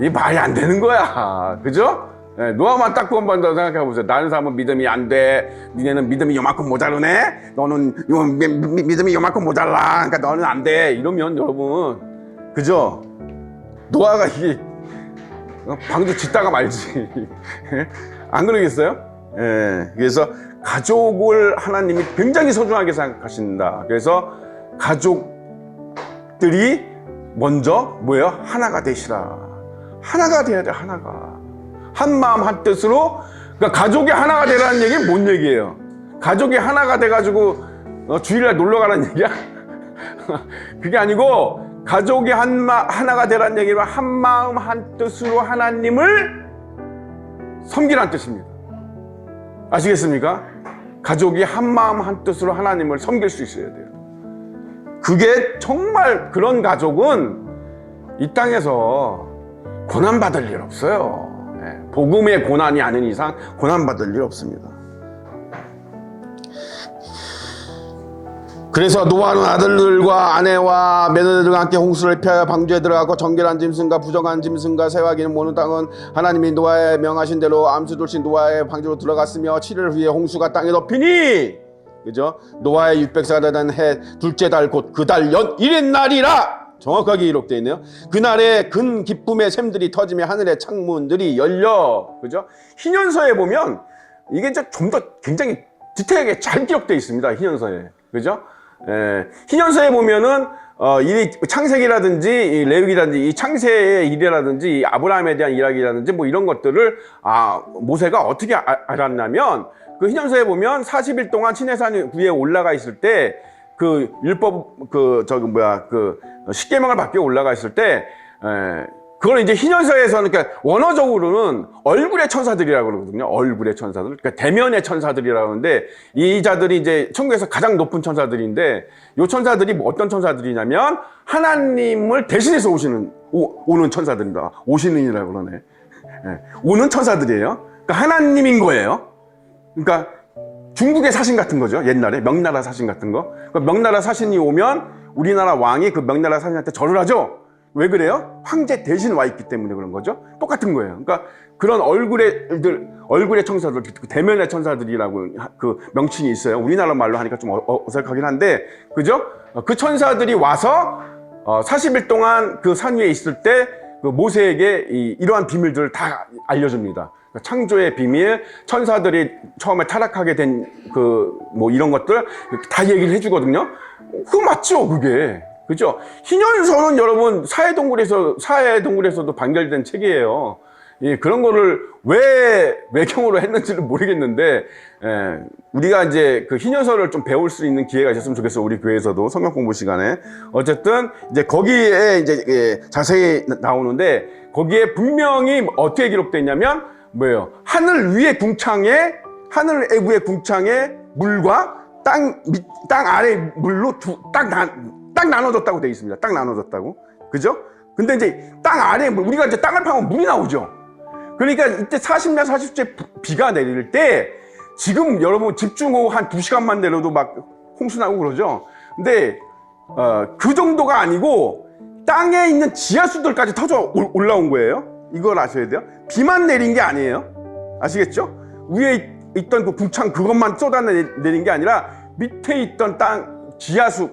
이 말이 안 되는 거야. 그죠? 네, 노아만 딱 구원받는다고 생각해 보세요. 다른 사람은 믿음이 안 돼. 니네는 믿음이 요만큼 모자르네? 너는 믿음이 요만큼 모자라. 그러니까 너는 안 돼. 이러면 여러분, 그죠? 노아가 이게 방도 짓다가 말지. 안 그러겠어요? 예. 그래서 가족을 하나님이 굉장히 소중하게 생각하신다. 그래서 가족들이 먼저 뭐예요? 하나가 되시라. 하나가 돼야 돼, 하나가. 한 마음 한 뜻으로. 그러니까 가족이 하나가 되라는 얘기는 뭔 얘기예요? 가족이 하나가 돼가지고 주일날 놀러 가라는 얘기야? 그게 아니고 가족이 하나가 되라는 얘기는 한 마음 한 뜻으로 하나님을 섬기라는 뜻입니다. 아시겠습니까? 가족이 한 마음 한 뜻으로 하나님을 섬길 수 있어야 돼요. 그게 정말 그런 가족은 이 땅에서 고난받을 일 없어요. 복음의 고난이 아닌 이상 고난받을 일 없습니다. 그래서 노아는 아들들과 아내와 며느리들과 함께 홍수를 피하여 방주에 들어가고 정결한 짐승과 부정한 짐승과 새와 기는 모든 땅은 하나님이 노아에 명하신 대로 암수 돌신 노아의 방주로 들어갔으며 7일 후에 홍수가 땅에 덮이니, 그죠? 노아의 600세가 되는 해 둘째 달 곧 그 달 연 1일 날이라 정확하게 기록되어 있네요. 그날에 큰 기쁨의 샘들이 터지며 하늘의 창문들이 열려. 그죠? 희년서에 보면 이게 이제 좀 더 굉장히 디테일하게 잘 기록되어 있습니다. 희년서에. 그죠? 희년서에 보면은 이 창세기라든지 이 레위기라든지 이 창세의 일이라든지 이 아브라함에 대한 이야기라든지 뭐 이런 것들을 모세가 어떻게 알았냐면, 그 희년서에 보면 40일 동안 시내산 위에 올라가 있을 때 그 율법 십계명을 받기 올라가 있을 때 그걸 이제 희년서에서는, 그러니까 원어적으로는 얼굴의 천사들이라고 그러거든요. 얼굴의 천사들. 그러니까 대면의 천사들이라고 하는데, 이 자들이 이제 천국에서 가장 높은 천사들인데, 이 천사들이 뭐 어떤 천사들이냐면 하나님을 대신해서 오는 천사들입니다. 오시는이라고 그러네. 오는 천사들이에요. 그러니까 하나님인 거예요. 그러니까 중국의 사신 같은 거죠. 옛날에 명나라 사신 같은 거. 그러니까 명나라 사신이 오면 우리나라 왕이 그 명나라 사신한테 절을 하죠. 왜 그래요? 황제 대신 와 있기 때문에 그런 거죠. 똑같은 거예요. 그러니까 그런 얼굴의 천사들, 대면의 천사들이라고 그 명칭이 있어요. 우리나라 말로 하니까 좀 어색하긴 한데, 그죠? 그 천사들이 와서 40일 동안 그 산 위에 있을 때 그 모세에게 이러한 비밀들을 다 알려줍니다. 창조의 비밀, 천사들이 처음에 타락하게 된 뭐 이런 것들 다 얘기를 해주거든요. 그거 맞죠, 그게. 그죠? 희년서는 여러분 사회동굴에서도 판결된 책이에요. 예, 그런 거를 왜 외경으로 했는지를 모르겠는데, 우리가 이제 그 희년서를 좀 배울 수 있는 기회가 있었으면 좋겠어. 우리 교회에서도 성경 공부 시간에. 어쨌든 이제 거기에 이제 자세히 나오는데, 거기에 분명히 어떻게 기록되어 있냐면 뭐예요? 하늘 위의 궁창에 물과 땅 아래 물로 딱 나눠졌다고 되어 있습니다. 딱 나눠졌다고. 그죠? 근데 이제 땅 아래 물, 우리가 이제 땅을 파면 물이 나오죠. 그러니까 이때 40년 40째 비가 내릴 때, 지금 여러분 집중호우 한 2시간만 내려도 막 홍수 나고 그러죠. 근데 그 정도가 아니고 땅에 있는 지하수들까지 터져 올라온 거예요. 이걸 아셔야 돼요. 비만 내린 게 아니에요. 아시겠죠? 위에 있던 그 궁창 그것만 쏟아내린 게 아니라 밑에 있던 땅 지하수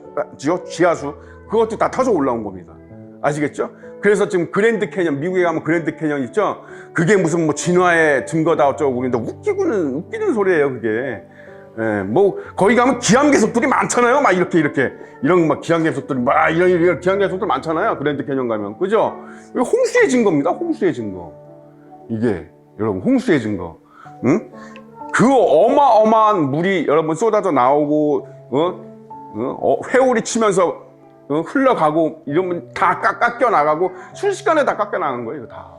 그것도 다 터져 올라온 겁니다. 아시겠죠? 그래서 지금 그랜드 캐년, 미국에 가면 그랜드 캐년 있죠? 그게 무슨 뭐 진화의 증거다 어쩌고 그러는데 웃기는 소리예요, 그게. 예, 뭐 거기 가면 기암괴석들이 많잖아요. 막 이런 막 기암괴석들이 막 이런 기암괴석들 많잖아요. 그랜드 캐년 가면. 그죠? 이거 홍수의 증거입니다. 홍수의 증거. 이게 여러분 홍수의 증거. 응? 그 어마어마한 물이 여러분 쏟아져 나오고 회오리 치면서 흘러가고 이러면 다 깎여 나가고 순식간에 다 깎여 나가는 거예요. 이거 다.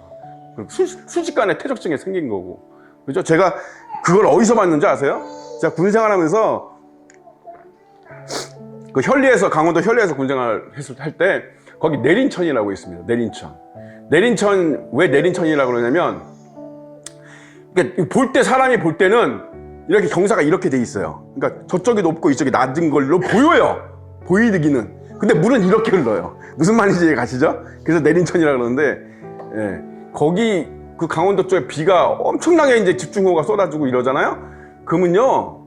순식간에 퇴적증이 생긴 거고. 그죠? 제가 그걸 어디서 봤는지 아세요? 제가 군 생활하면서 그 강원도 현리에서 군 생활 할 때 거기 내린천이라고 있습니다. 내린천 왜 내린천이라고 그러냐면, 그러니까 사람이 볼 때는 이렇게 경사가 이렇게 돼 있어요. 그러니까 저쪽이 높고 이쪽이 낮은 걸로 보여요. 보이기는. 근데 물은 이렇게 흘러요. 무슨 말인지 가시죠? 그래서 내린천이라고 그러는데, 예, 거기 그 강원도 쪽에 비가 엄청나게 이제 집중호우가 쏟아지고 이러잖아요. 그러면요,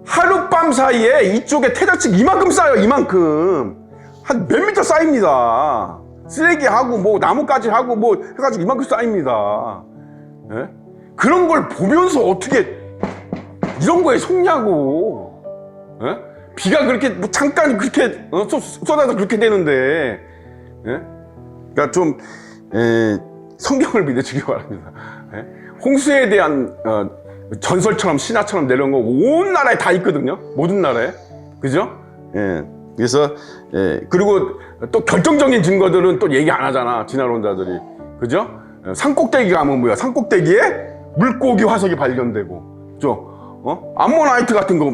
하룻밤 사이에 이쪽에 퇴적층 이만큼 쌓여요. 이만큼. 한 몇 미터 쌓입니다. 쓰레기하고 뭐 나뭇가지 하고 뭐 해가지고 이만큼 쌓입니다. 예? 그런 걸 보면서 어떻게 이런 거에 속냐고. 예? 비가 그렇게 뭐 잠깐 그렇게 쏟아서 그렇게 되는데, 예? 그러니까 좀 성경을 믿으시기 바랍니다. 예? 홍수에 대한 전설처럼 신화처럼 내려온 거 온 나라에 다 있거든요. 모든 나라에. 그죠? 예. 그래서 그리고 또 결정적인 증거들은 또 얘기 안 하잖아, 진화론자들이. 그죠? 산꼭대기 가면 뭐야? 산꼭대기에 물고기 화석이 발견되고, 그죠? 암모나이트 같은 거,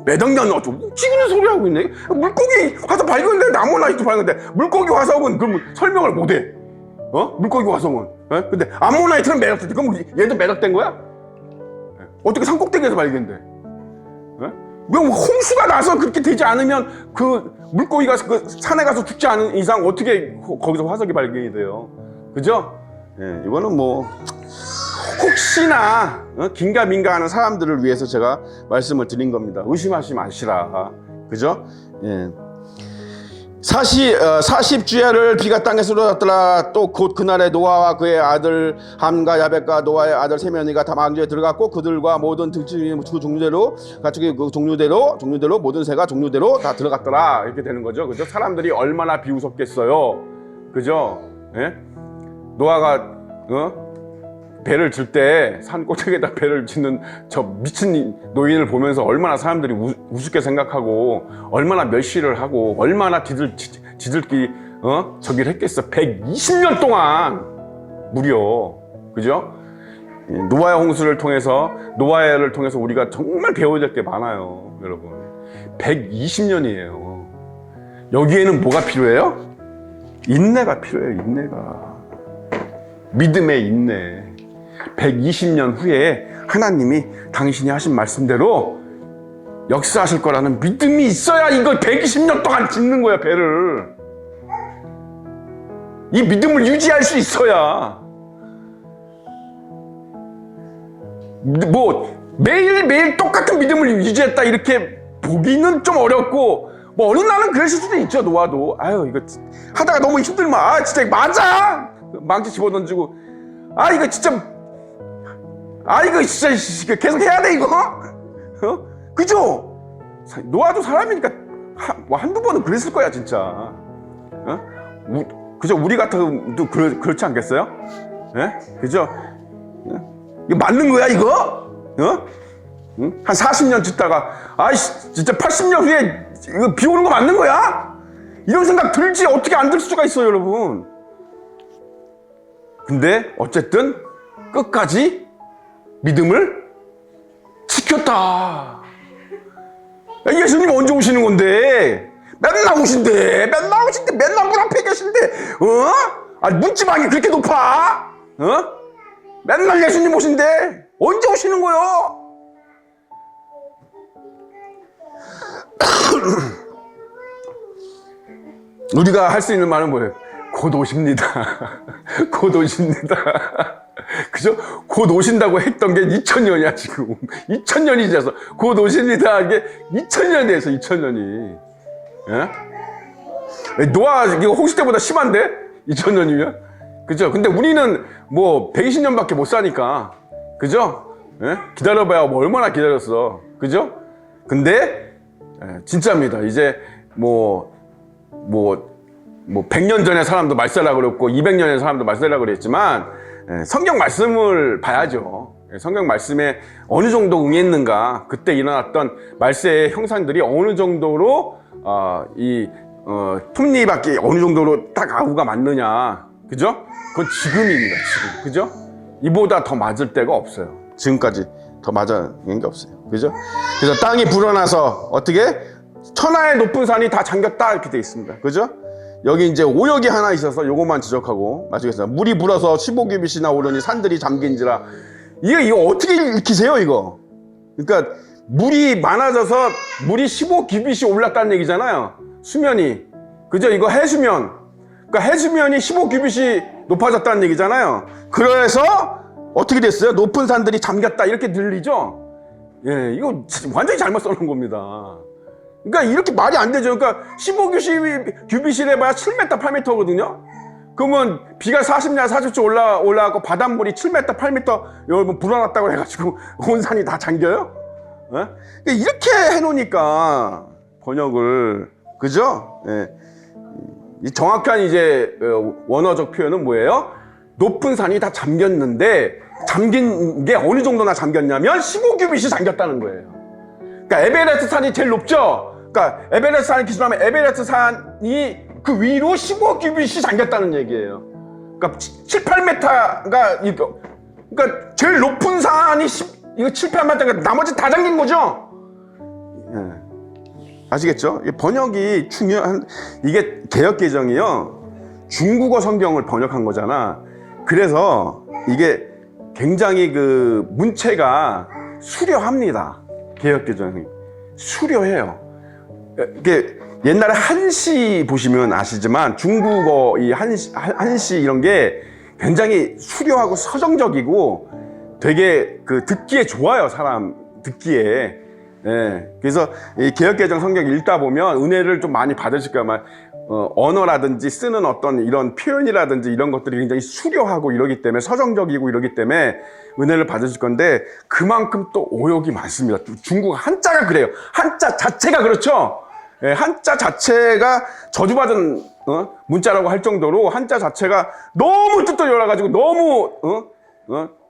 몇 억년 어쩌고, 찍는 소리 하고 있네. 물고기 화석 발견되는데 암모나이트 발견돼. 물고기 화석은 그럼 설명을 못 해. 물고기 화석은. 근데 암모나이트는 매력돼. 그럼 얘도 매력된 거야? 어떻게 산꼭대기에서 발견돼? 왜 홍수가 나서 그렇게 되지 않으면 그 물고기가 그 산에 가서 죽지 않은 이상 어떻게 거기서 화석이 발견이 돼요? 그죠? 예, 이거는 뭐 혹시나 긴가민가 하는 사람들을 위해서 제가 말씀을 드린 겁니다. 의심하지 마시라. 그죠? 예. 40주야를 비가 땅에 쏟아졌더라. 또 곧 그날에 노아와 그의 아들 함과 야벳과 노아의 아들 세면이가 다 망조에 들어갔고, 그들과 모든 등짐이 그 종류대로 가축이 그 종류대로 모든 새가 종류대로 다 들어갔더라. 이렇게 되는 거죠. 그죠? 사람들이 얼마나 비웃었겠어요. 그죠? 예? 노아가 배를 질 때 산 꼭대기에다 배를 짓는 저 미친 노인을 보면서 얼마나 사람들이 우습게 생각하고, 얼마나 멸시를 하고, 얼마나 지들끼리 저기를 했겠어. 120년 동안 무려. 그죠? 노아의 홍수를 통해서, 노아를 통해서 우리가 정말 배워야 될 게 많아요, 여러분. 120년이에요. 여기에는 뭐가 필요해요? 인내가 필요해요. 인내가. 믿음의 인내. 120년 후에 하나님이 당신이 하신 말씀대로 역사하실 거라는 믿음이 있어야 이걸 120년 동안 짓는 거야, 배를. 이 믿음을 유지할 수 있어야. 뭐 매일매일 똑같은 믿음을 유지했다 이렇게 보기는 좀 어렵고, 뭐 어느 날은 그랬을 수도 있죠. 노아도 아유 이거 하다가 너무 힘들면 진짜 맞아 망치 집어던지고 이거 진짜 계속 해야 돼 이거. 그죠? 한두 번은 그랬을 거야 진짜. 그죠? 우리 같아도 그렇지 않겠어요? 예? 그죠? 예? 이거 맞는 거야, 이거? 어? 응? 한 40년 짓다가, 아이씨, 진짜 80년 후에 이거 비 오는 거 맞는 거야? 이런 생각 들지 어떻게 안 들 수가 있어요, 여러분. 근데 어쨌든 끝까지 믿음을 지켰다. 야, 예수님 언제 오시는 건데? 맨날 오신대. 맨날 문 앞에 계신데. 어? 문지방이 그렇게 높아? 어? 맨날 예수님 오신대. 언제 오시는 거요? 우리가 할 수 있는 말은 뭐예요? 곧 오십니다. 곧 오십니다. 그죠? 곧 오신다고 했던 게 2000년이야, 지금. 2000년이 지나서. 곧 오십니다. 이게 2000년이 돼서 2000년이. 예? 노아, 이거 홍수 때보다 심한데? 2000년이면? 그죠? 근데 우리는 뭐 120년밖에 못 사니까. 그죠? 예? 기다려봐야 뭐 얼마나 기다렸어. 그죠? 근데, 진짜입니다. 이제 100년 전에 사람도 말살라고 그랬고 200년의 사람도 말살라고 그랬지만 성경 말씀을 봐야죠. 성경 말씀에 어느 정도 응했는가, 그때 일어났던 말세의 형상들이 어느 정도로 톱니바퀴 어느 정도로 딱 아우가 맞느냐, 그죠? 그건 지금입니다. 지금, 그죠? 이보다 더 맞을 때가 없어요. 지금까지 더 맞은 게 없어요. 그죠? 그래서 땅이 불어나서 어떻게 천하의 높은 산이 다 잠겼다 이렇게 돼 있습니다. 그죠? 여기 이제 오역이 하나 있어서 요것만 지적하고 마치겠습니다. 물이 불어서 15규빗이나 오르니 산들이 잠긴지라. 이거 어떻게 읽히세요, 이거? 그러니까 물이 많아져서 물이 15규빗이 올랐다는 얘기잖아요. 수면이. 그죠? 이거 해수면. 그러니까 해수면이 15규빗이 높아졌다는 얘기잖아요. 그래서 어떻게 됐어요? 높은 산들이 잠겼다 이렇게 들리죠? 예, 이거 완전히 잘못 써놓은 겁니다. 그러니까 이렇게 말이 안 되죠. 그러니까 15규빗이래 봐야 7m, 8m거든요. 그러면 비가 40년, 40초 올라가고 바닷물이 7m, 8m 여러분 불어났다고 해가지고 온 산이 다 잠겨요? 예? 이렇게 해놓으니까 번역을, 그죠? 예. 정확한 이제 원어적 표현은 뭐예요? 높은 산이 다 잠겼는데 잠긴 게 어느 정도나 잠겼냐면 15규빗이 잠겼다는 거예요. 그러니까 에베레스트 산이 제일 높죠? 그러니까 에베레스트 산을 기준하면 에베레스트 산이 그 위로 15규빗이 잠겼다는 얘기예요. 그러니까 7, 8m가 이거. 그러니까 제일 높은 산이 이거 7, 8m가 나머지 다 잠긴 거죠? 예. 아시겠죠? 번역이 중요한, 이게 개역개정이요. 중국어 성경을 번역한 거잖아. 그래서 이게 굉장히 그 문체가 수려합니다. 개역개정이. 수려해요. 이게 옛날에 한시 보시면 아시지만 중국어 이 한시 이런 게 굉장히 수려하고 서정적이고 되게 그 듣기에 좋아요. 사람 듣기에. 예. 그래서 이 개역개정 성경 읽다 보면 은혜를 좀 많이 받으실 거예요. 언어라든지 쓰는 어떤 이런 표현이라든지 이런 것들이 굉장히 수려하고 이러기 때문에 서정적이고 이러기 때문에 은혜를 받으실 건데 그만큼 또 오역이 많습니다. 중국 한자가 그래요. 한자 자체가 그렇죠. 예, 한자 자체가 저주받은 문자라고 할 정도로 한자 자체가 너무 뜻도 열어가지고 너무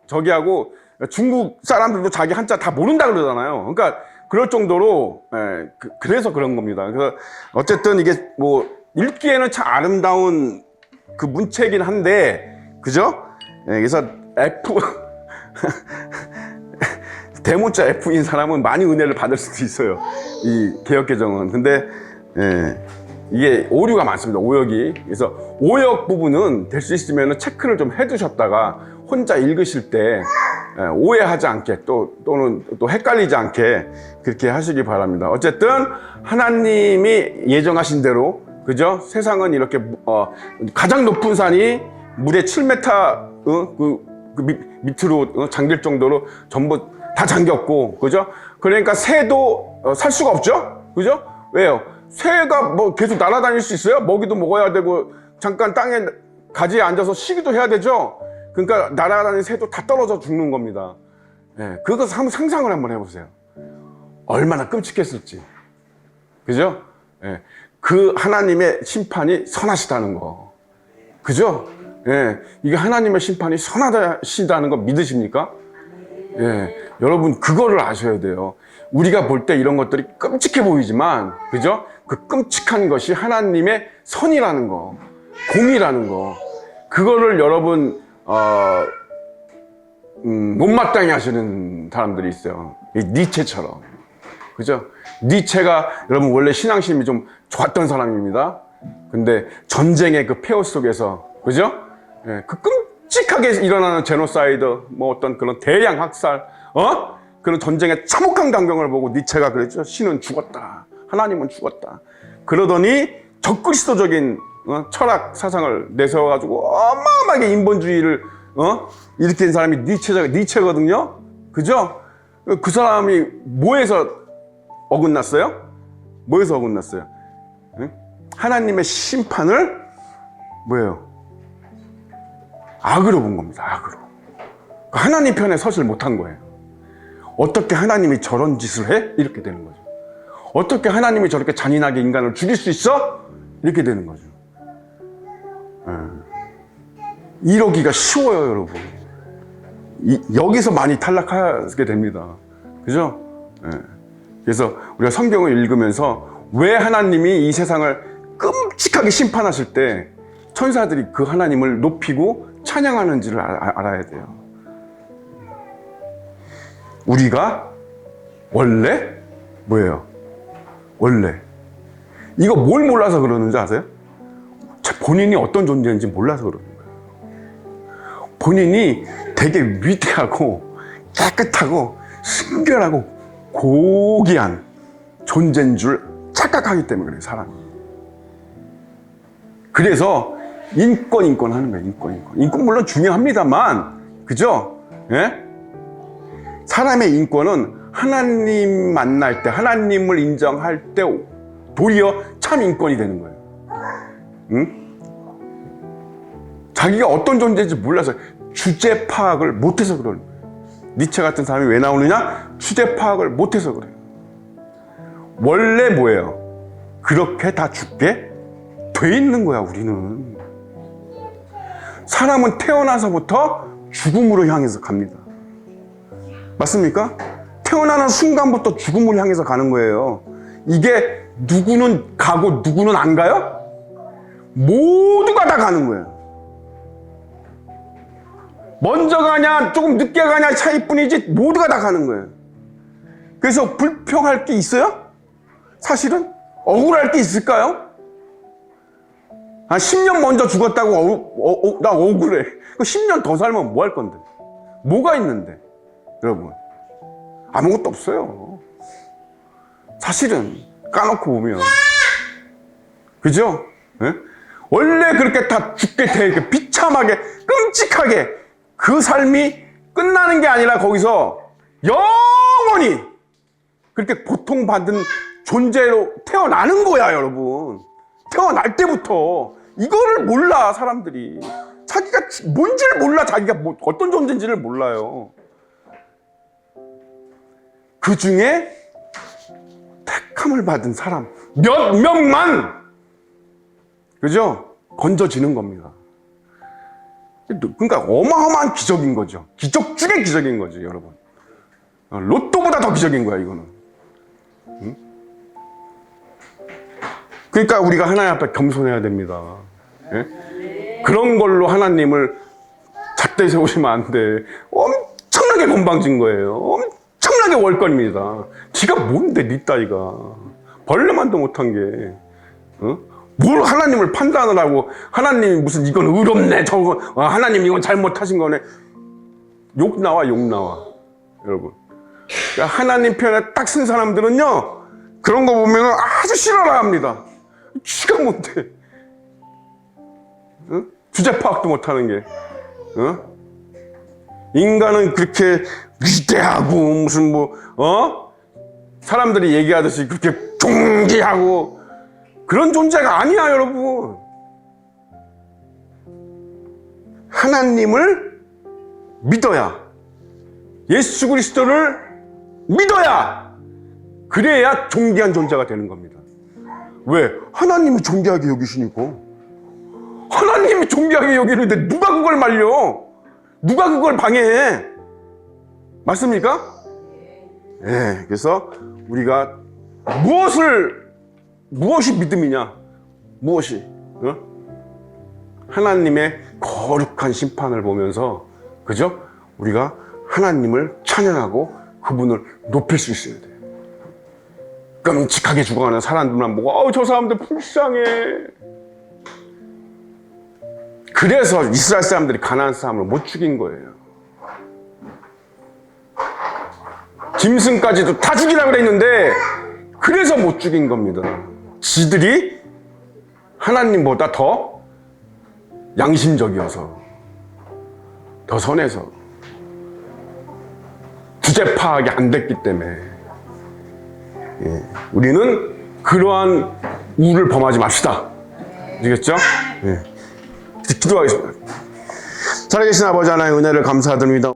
저기하고 중국 사람들도 자기 한자 다 모른다 그러잖아요. 그러니까 그럴 정도로 그래서 그런 겁니다. 그래서 어쨌든 이게 뭐 읽기에는 참 아름다운 그 문체이긴 한데, 그죠? 그래서 F 대문자 F인 사람은 많이 은혜를 받을 수도 있어요. 이 개역개정은. 근데 이게 오류가 많습니다. 오역이. 그래서 오역 부분은 될 수 있으면 체크를 좀 해두셨다가 혼자 읽으실 때 오해하지 않게 또는 헷갈리지 않게 그렇게 하시기 바랍니다. 어쨌든 하나님이 예정하신 대로, 그죠? 세상은 이렇게 가장 높은 산이 물에 7m 밑으로 잠길 정도로 전부 다 잠겼고, 그죠? 그러니까 새도 살 수가 없죠? 그죠? 왜요? 새가 뭐 계속 날아다닐 수 있어요? 먹이도 먹어야 되고 잠깐 땅에 가지에 앉아서 쉬기도 해야 되죠? 그러니까 날아다니는 새도 다 떨어져 죽는 겁니다. 예, 그거 상상을 한번 해보세요. 얼마나 끔찍했을지. 그죠? 예, 그 하나님의 심판이 선하시다는 거. 그죠? 예, 이게 하나님의 심판이 선하시다는 거 믿으십니까? 예, 여러분 그거를 아셔야 돼요. 우리가 볼 때 이런 것들이 끔찍해 보이지만, 그죠? 그 끔찍한 것이 하나님의 선이라는 거, 공이라는 거, 그거를 여러분 못마땅히 하시는 사람들이 있어요. 이 니체처럼, 그죠? 니체가 여러분 원래 신앙심이 좀 좋았던 사람입니다. 근데 전쟁의 그 폐허 속에서, 그죠? 예, 그 끔찍하게 일어나는 제노사이드, 뭐 어떤 그런 대량 학살, 그런 전쟁의 참혹한 광경을 보고 니체가 그랬죠. 신은 죽었다. 하나님은 죽었다. 그러더니 적그리스도적인 철학 사상을 내세워가지고 어마어마하게 인본주의를 일으킨 사람이 니체거든요. 그죠? 그 사람이 뭐에서 어긋났어요? 뭐에서 어긋났어요? 하나님의 심판을 뭐예요? 악으로 본 겁니다. 악으로. 하나님 편에 서질 못한 거예요. 어떻게 하나님이 저런 짓을 해? 이렇게 되는 거죠. 어떻게 하나님이 저렇게 잔인하게 인간을 죽일 수 있어? 이렇게 되는 거죠. 이러기가 쉬워요, 여러분. 여기서 많이 탈락하게 됩니다. 그죠? 그래서 우리가 성경을 읽으면서 왜 하나님이 이 세상을 끔찍하게 심판하실 때 천사들이 그 하나님을 높이고 찬양하는지를 알아야 돼요. 우리가 원래 뭐예요? 원래 이거 뭘 몰라서 그러는지 아세요? 본인이 어떤 존재인지 몰라서 그러는 거예요. 본인이 되게 위대하고 깨끗하고 순결하고 고귀한 존재인 줄 착각하기 때문에 그래요, 사람이. 그래서 인권 하는 거예요. 인권 물론 중요합니다만, 그죠? 예? 사람의 인권은 하나님 만날 때, 하나님을 인정할 때 도리어 참 인권이 되는 거예요. 응? 자기가 어떤 존재인지 몰라서 주제 파악을 못해서 그러는 거예요. 니체 같은 사람이 왜 나오느냐? 주제 파악을 못해서 그래요. 원래 뭐예요? 그렇게 다 죽게 돼 있는 거야, 우리는. 사람은 태어나서부터 죽음으로 향해서 갑니다. 맞습니까? 태어나는 순간부터 죽음을 향해서 가는 거예요. 이게 누구는 가고 누구는 안 가요? 모두가 다 가는 거예요. 먼저 가냐 조금 늦게 가냐 차이뿐이지 모두가 다 가는 거예요. 그래서 불평할 게 있어요? 사실은? 억울할 게 있을까요? 한 10년 먼저 죽었다고 나 억울해. 10년 더 살면 뭐 할 건데? 뭐가 있는데? 여러분, 아무것도 없어요. 사실은 까놓고 보면, 그죠? 네? 원래 그렇게 다 죽게 돼, 비참하게 끔찍하게 그 삶이 끝나는 게 아니라 거기서 영원히 그렇게 고통받은 존재로 태어나는 거야, 여러분. 태어날 때부터 이거를 몰라, 사람들이. 자기가 뭔지를 몰라. 자기가 어떤 존재인지를 몰라요. 그 중에 택함을 받은 사람 몇 명만, 그죠? 건져지는 겁니다. 그러니까 어마어마한 기적인 거죠. 기적 중에 기적인 거죠, 여러분. 로또보다 더 기적인 거야, 이거는. 응? 그러니까 우리가 하나님 앞에 겸손해야 됩니다. 예? 그런 걸로 하나님을 잣대 세우시면 안 돼. 엄청나게 건방진 거예요. 엄청나게 월권입니다. 지가 뭔데, 니 따위가. 벌레만도 못한 게. 뭘 하나님을 판단을 하고, 하나님이 무슨 이건 의롭네, 저건, 하나님 이건 잘못하신 거네. 욕 나와. 여러분. 그러니까 하나님 편에 딱 쓴 사람들은요, 그런 거 보면 아주 싫어라 합니다. 지가 뭔데. 주제 파악도 못하는 게. 인간은 그렇게 위대하고, 무슨 사람들이 얘기하듯이 그렇게 존귀하고, 그런 존재가 아니야, 여러분. 하나님을 믿어야, 예수 그리스도를 믿어야, 그래야 존귀한 존재가 되는 겁니다. 왜? 하나님이 존귀하게 여기시니까. 하나님이 존귀하게 여기는데 누가 그걸 말려? 누가 그걸 방해해? 맞습니까? 예, 그래서 우리가 무엇이 믿음이냐? 무엇이? 어? 하나님의 거룩한 심판을 보면서, 그죠? 우리가 하나님을 찬양하고 그분을 높일 수 있어야 돼요. 끔찍하게 죽어가는 사람들만 보고, 저 사람들 불쌍해. 그래서 이스라엘 사람들이 가나안 사람을 못 죽인 거예요. 짐승까지도 다 죽이라고 그랬는데, 그래서 못 죽인 겁니다. 지들이 하나님보다 더 양심적이어서, 더 선해서, 주제 파악이 안 됐기 때문에. 예, 우리는 그러한 우를 범하지 맙시다. 아시겠죠? 예. 기도하겠습니다. 살아계신 아버지 하나님의 은혜를 감사드립니다.